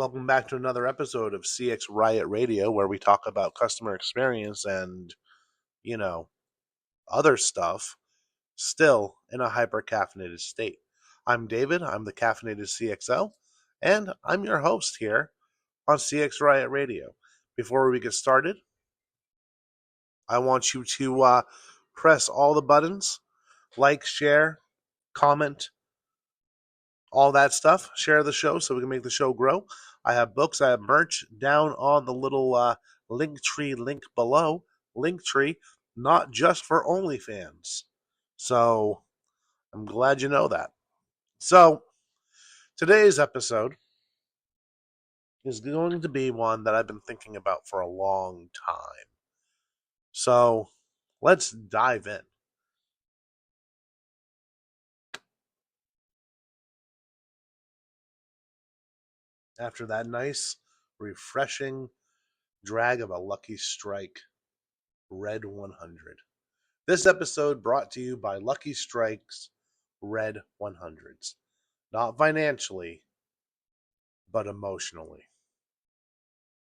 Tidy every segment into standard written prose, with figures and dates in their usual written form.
Welcome back to another episode of CX Riot Radio, where we talk about customer experience and, you know, other stuff, still in a hyper caffeinated state. I'm David, I'm the caffeinated CXO, and I'm your host here on CX Riot Radio. Before we get started, I want you to press all the buttons, like, share, comment, all that stuff. Share the show so we can make the show grow. I have books, I have merch down on the little Linktree link below. Linktree, not just for OnlyFans. So I'm glad you know that. So today's episode is going to be one that I've been thinking about for a long time. So let's dive in. After that nice, refreshing drag of a Lucky Strike Red 100. This episode brought to you by Lucky Strike's Red 100s. Not financially, but emotionally.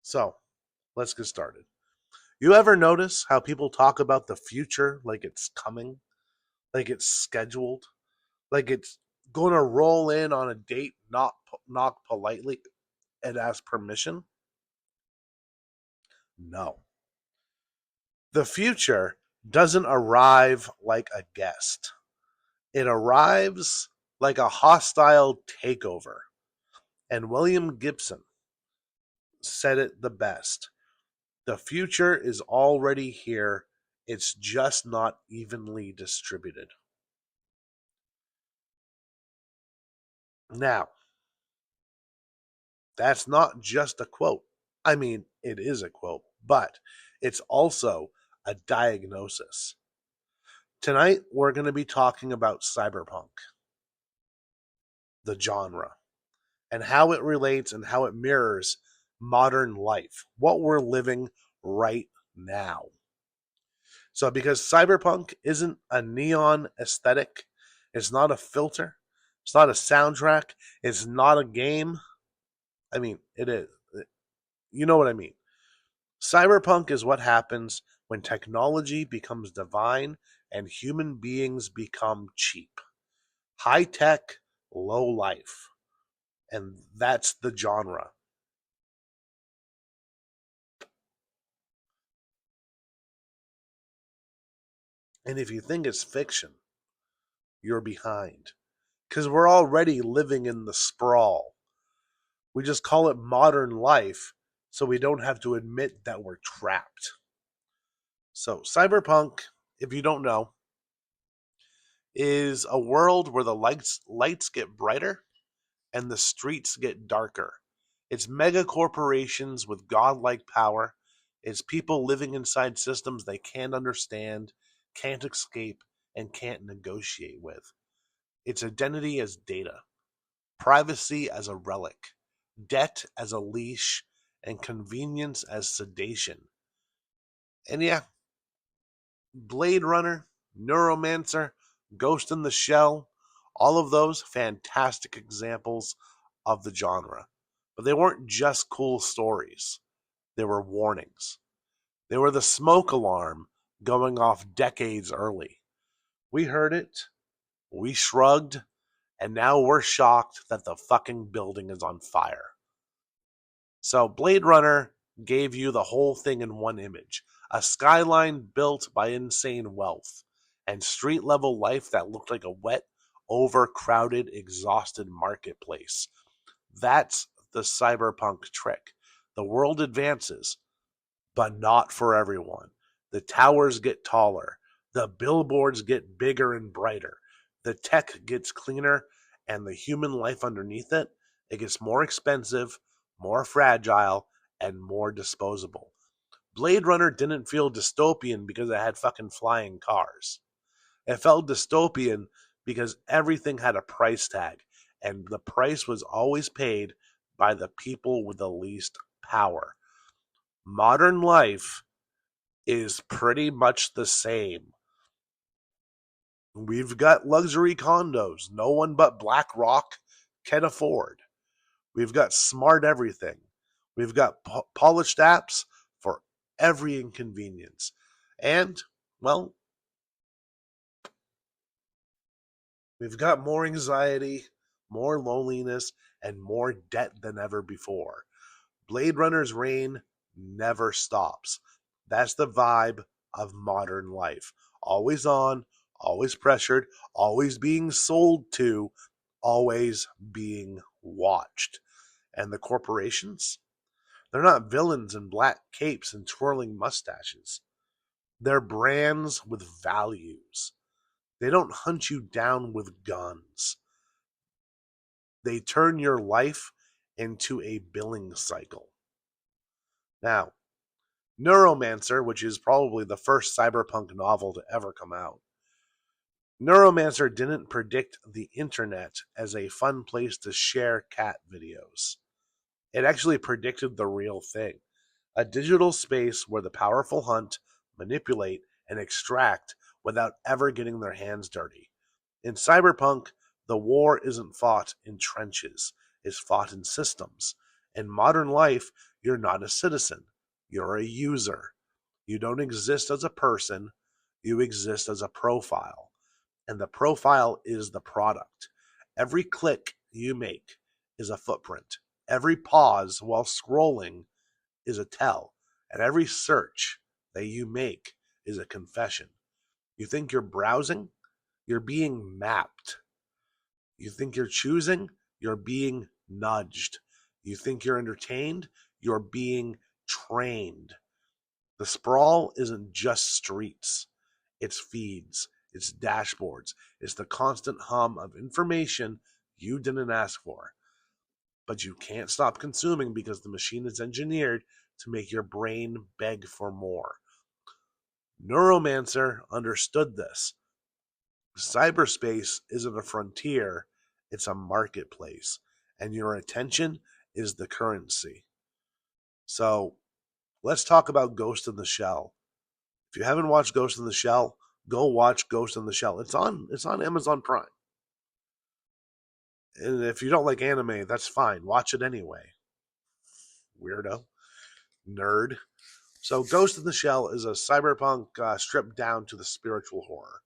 So, let's get started. You ever notice how people talk about the future like it's coming? Like it's scheduled? Like it's going to roll in on a date, not knock politely and ask permission? No. The future doesn't arrive like a guest. It arrives like a hostile takeover. And William Gibson said it the best. The future is already here. It's just not evenly distributed. Now, that's not just a quote. I mean, it is a quote, but it's also a diagnosis. Tonight, we're going to be talking about cyberpunk, the genre, and how it relates and how it mirrors modern life, what we're living right now. So, because cyberpunk isn't a neon aesthetic, it's not a filter, it's not a soundtrack, it's not a game. I mean, it is. You know what I mean. Cyberpunk is what happens when technology becomes divine and human beings become cheap. High tech, low life. And that's the genre. And if you think it's fiction, you're behind. Because we're already living in the sprawl. We just call it modern life so we don't have to admit that we're trapped. So, cyberpunk, if you don't know, is a world where the lights get brighter and the streets get darker. It's mega corporations with godlike power. It's people living inside systems they can't understand, can't escape, and can't negotiate with. It's identity as data, privacy as a relic, debt as a leash, and convenience as sedation. And yeah, Blade Runner, Neuromancer, Ghost in the Shell, all of those fantastic examples of the genre. But they weren't just cool stories, they were warnings. They were the smoke alarm going off decades early. We heard it, we shrugged, and now we're shocked that the fucking building is on fire. So, Blade Runner gave you the whole thing in one image, a skyline built by insane wealth, and street level life that looked like a wet, overcrowded, exhausted marketplace. That's the cyberpunk trick. The world advances, but not for everyone. The towers get taller, the billboards get bigger and brighter, the tech gets cleaner, and the human life underneath it, it gets more expensive, more fragile, and more disposable. Blade Runner didn't feel dystopian because it had fucking flying cars. It felt dystopian because everything had a price tag, and the price was always paid by the people with the least power. Modern life is pretty much the same. We've got luxury condos no one but BlackRock can afford. We've got smart everything. We've got polished apps for every inconvenience. And, well, we've got more anxiety, more loneliness, and more debt than ever before. Blade Runner's reign never stops. That's the vibe of modern life. Always on, always pressured, always being sold to, always being watched. And the corporations? They're not villains in black capes and twirling mustaches. They're brands with values. They don't hunt you down with guns. They turn your life into a billing cycle. Now, Neuromancer, which is probably the first cyberpunk novel to ever come out, Neuromancer didn't predict the internet as a fun place to share cat videos. It actually predicted the real thing. A digital space where the powerful hunt, manipulate, and extract without ever getting their hands dirty. In Cyberpunk, the war isn't fought in trenches, it's fought in systems. In modern life, you're not a citizen, you're a user. You don't exist as a person, you exist as a profile. And the profile is the product. Every click you make is a footprint. Every pause while scrolling is a tell, and every search that you make is a confession. You think you're browsing? You're being mapped. You think you're choosing? You're being nudged. You think you're entertained? You're being trained. The sprawl isn't just streets, it's feeds, it's dashboards, it's the constant hum of information you didn't ask for. But you can't stop consuming because the machine is engineered to make your brain beg for more. Neuromancer understood this. Cyberspace isn't a frontier, it's a marketplace, and your attention is the currency. So let's talk about Ghost in the Shell. If you haven't watched Ghost in the Shell, go watch Ghost in the Shell. It's on Amazon Prime. And if you don't like anime, that's fine. Watch it anyway. Weirdo. Nerd. So Ghost in the Shell is a cyberpunk stripped down to the spiritual horror.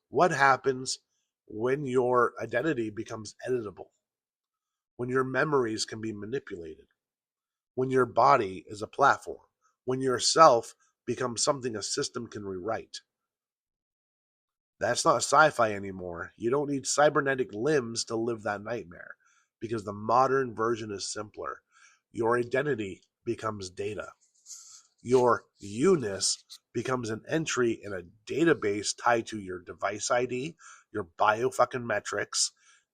What happens when your identity becomes editable? When your memories can be manipulated? When your body is a platform? When your self becomes something a system can rewrite? That's not sci-fi anymore. You don't need cybernetic limbs to live that nightmare because the modern version is simpler. Your identity becomes data. Your you-ness becomes an entry in a database tied to your device ID, your bio-fucking metrics,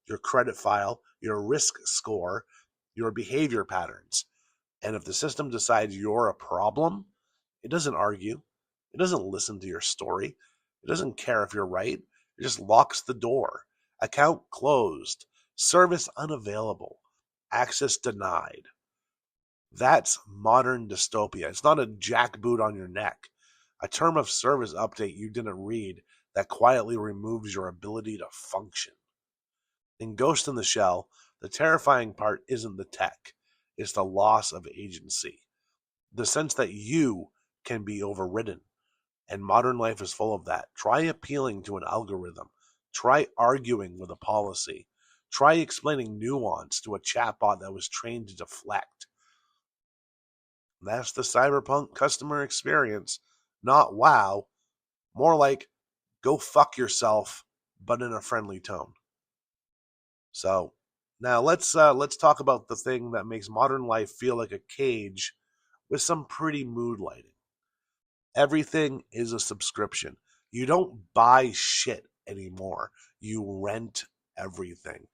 your credit file, your risk score, your behavior patterns. And if the system decides you're a problem, it doesn't argue. It doesn't listen to your story. It doesn't care if you're right. It just locks the door. Account closed. Service unavailable. Access denied. That's modern dystopia. It's not a jackboot on your neck. A term of service update you didn't read that quietly removes your ability to function. In Ghost in the Shell, the terrifying part isn't the tech. It's the loss of agency. The sense that you can be overridden. And modern life is full of that. Try appealing to an algorithm. Try arguing with a policy. Try explaining nuance to a chatbot that was trained to deflect. That's the cyberpunk customer experience. Not wow. More like go fuck yourself, but in a friendly tone. So now let's talk about the thing that makes modern life feel like a cage with some pretty mood lighting. Everything is a subscription. You don't buy shit anymore. You rent everything.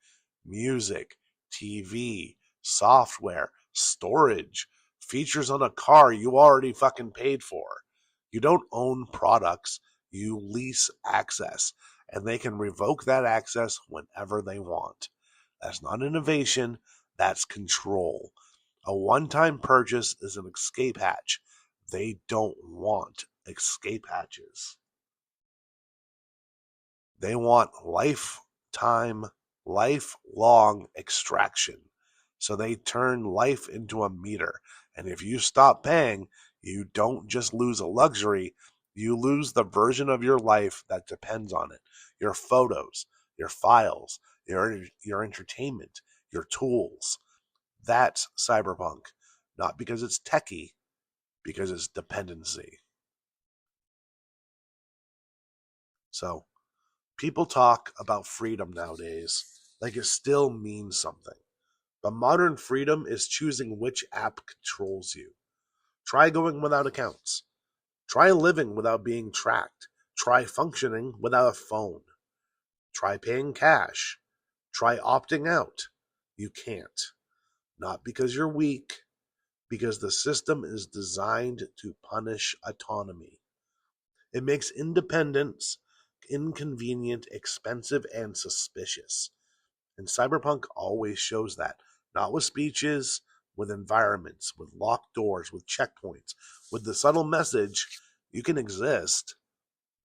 Music, TV, software, storage, features on a car you already fucking paid for. You don't own products, you lease access, and they can revoke that access whenever they want. That's not innovation, that's control. A one-time purchase is an escape hatch. They don't want escape hatches. They want lifetime, lifelong extraction. So they turn life into a meter. And if you stop paying, you don't just lose a luxury, you lose the version of your life that depends on it. Your photos, your files, your entertainment, your tools. That's cyberpunk. Not because it's techie, because it's dependency. So people talk about freedom nowadays like it still means something. But modern freedom is choosing which app controls you. Try going without accounts. Try living without being tracked. Try functioning without a phone. Try paying cash. Try opting out. You can't. Not because you're weak, because the system is designed to punish autonomy. It makes independence inconvenient, expensive, and suspicious. And Cyberpunk always shows that. Not with speeches, with environments, with locked doors, with checkpoints, with the subtle message you can exist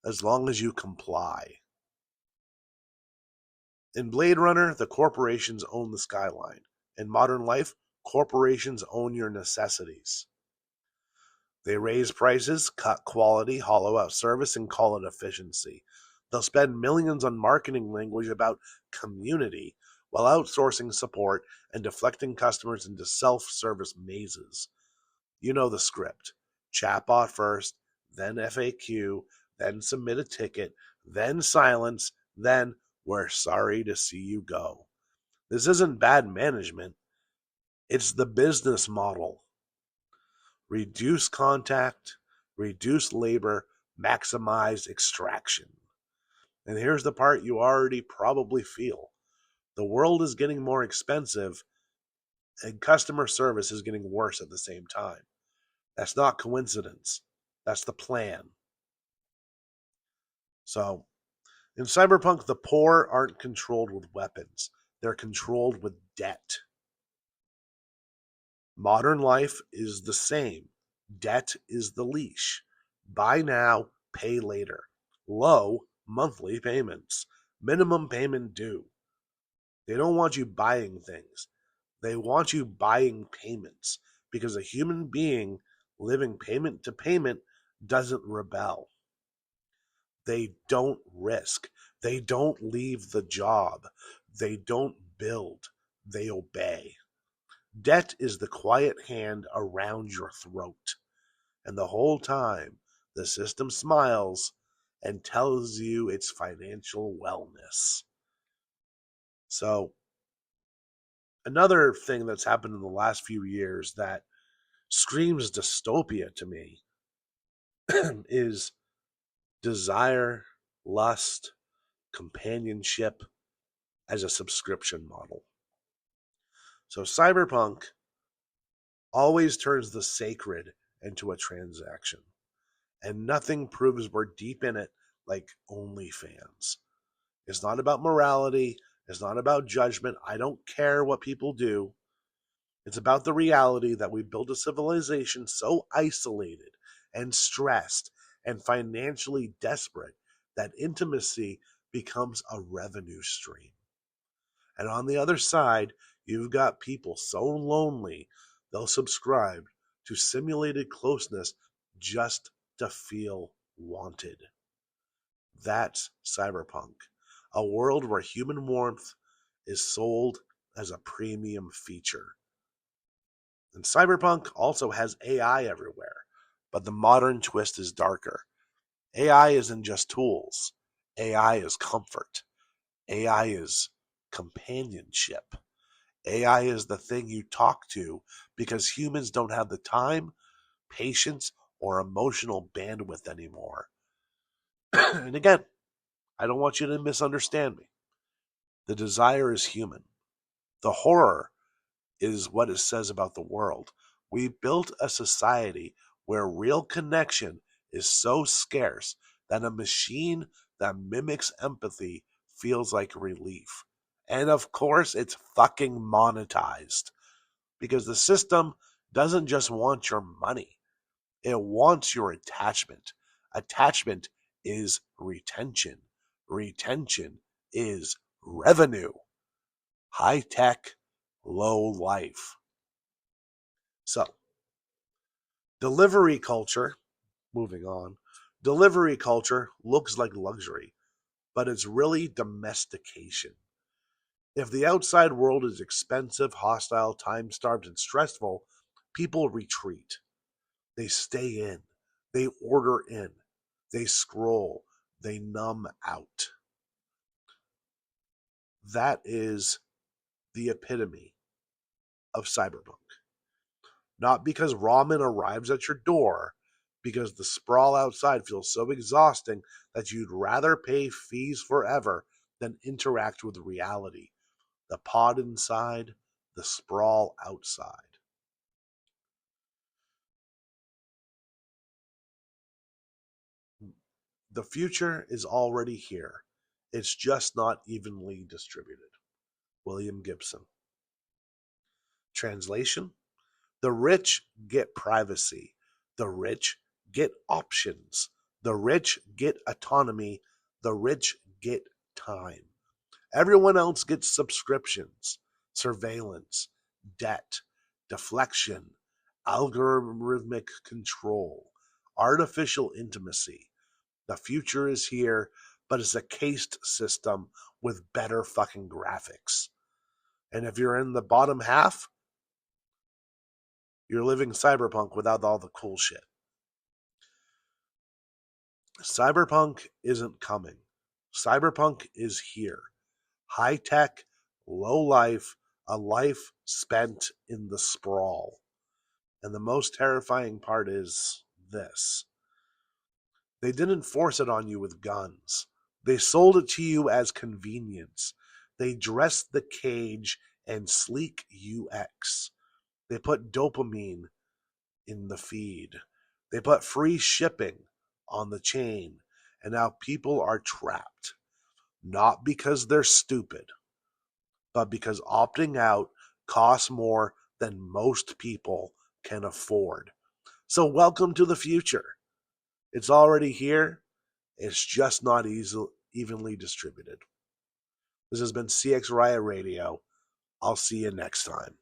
as long as you comply. In Blade Runner, the corporations own the skyline. In modern life, corporations own your necessities. They raise prices, cut quality, hollow out service, and call it efficiency. They'll spend millions on marketing language about community while outsourcing support and deflecting customers into self-service mazes. You know the script. Chatbot first, then FAQ, then submit a ticket, then silence, then we're sorry to see you go. This isn't bad management. It's the business model. Reduce contact, reduce labor, maximize extraction. And here's the part you already probably feel. The world is getting more expensive and customer service is getting worse at the same time. That's not coincidence. That's the plan. So, in Cyberpunk, the poor aren't controlled with weapons. They're controlled with debt. Modern life is the same. Debt is the leash. Buy now, pay later. Low monthly payments. Minimum payment due. They don't want you buying things. They want you buying payments because a human being living payment to payment doesn't rebel. They don't risk. They don't leave the job. They don't build. They obey. Debt is the quiet hand around your throat. And the whole time, the system smiles and tells you its financial wellness. So, another thing that's happened in the last few years that screams dystopia to me is desire, lust, companionship as a subscription model. So, Cyberpunk always turns the sacred into a transaction. And nothing proves we're deep in it like OnlyFans. It's not about morality. It's not about judgment. I don't care what people do. It's about the reality that we built a civilization so isolated and stressed and financially desperate that intimacy becomes a revenue stream. And on the other side, you've got people so lonely they'll subscribe to simulated closeness just to feel wanted. That's cyberpunk, a world where human warmth is sold as a premium feature. And cyberpunk also has AI everywhere, but the modern twist is darker. AI isn't just tools, AI is comfort, AI is companionship. AI is the thing you talk to because humans don't have the time, patience, or emotional bandwidth anymore. And again, I don't want you to misunderstand me. The desire is human. The horror is what it says about the world. We built a society where real connection is so scarce that a machine that mimics empathy feels like relief. And of course, it's fucking monetized because the system doesn't just want your money, it wants your attachment. Attachment is retention. Retention is revenue. High tech, low life. So, delivery culture, moving on, delivery culture looks like luxury, but it's really domestication. If the outside world is expensive, hostile, time starved, and stressful, people retreat. They stay in, they order in, they scroll, they numb out. That is the epitome of cyberpunk. Not because ramen arrives at your door, because the sprawl outside feels so exhausting that you'd rather pay fees forever than interact with reality. The pod inside, the sprawl outside. The future is already here. It's just not evenly distributed. William Gibson. Translation: the rich get privacy. The rich get options. The rich get autonomy. The rich get time. Everyone else gets subscriptions, surveillance, debt, deflection, algorithmic control, artificial intimacy. The future is here, but it's a cased system with better fucking graphics. And if you're in the bottom half, you're living cyberpunk without all the cool shit. Cyberpunk isn't coming. Cyberpunk is here. High tech, low life, a life spent in the sprawl. And the most terrifying part is this: they didn't force it on you with guns. They sold it to you as convenience. They dressed the cage and sleek UX. They put dopamine in the feed. They put free shipping on the chain. And now people are trapped. Not because they're stupid, but because opting out costs more than most people can afford. So, welcome to the future. It's already here. It's just not evenly distributed. This has been CX Riot Radio. I'll see you next time.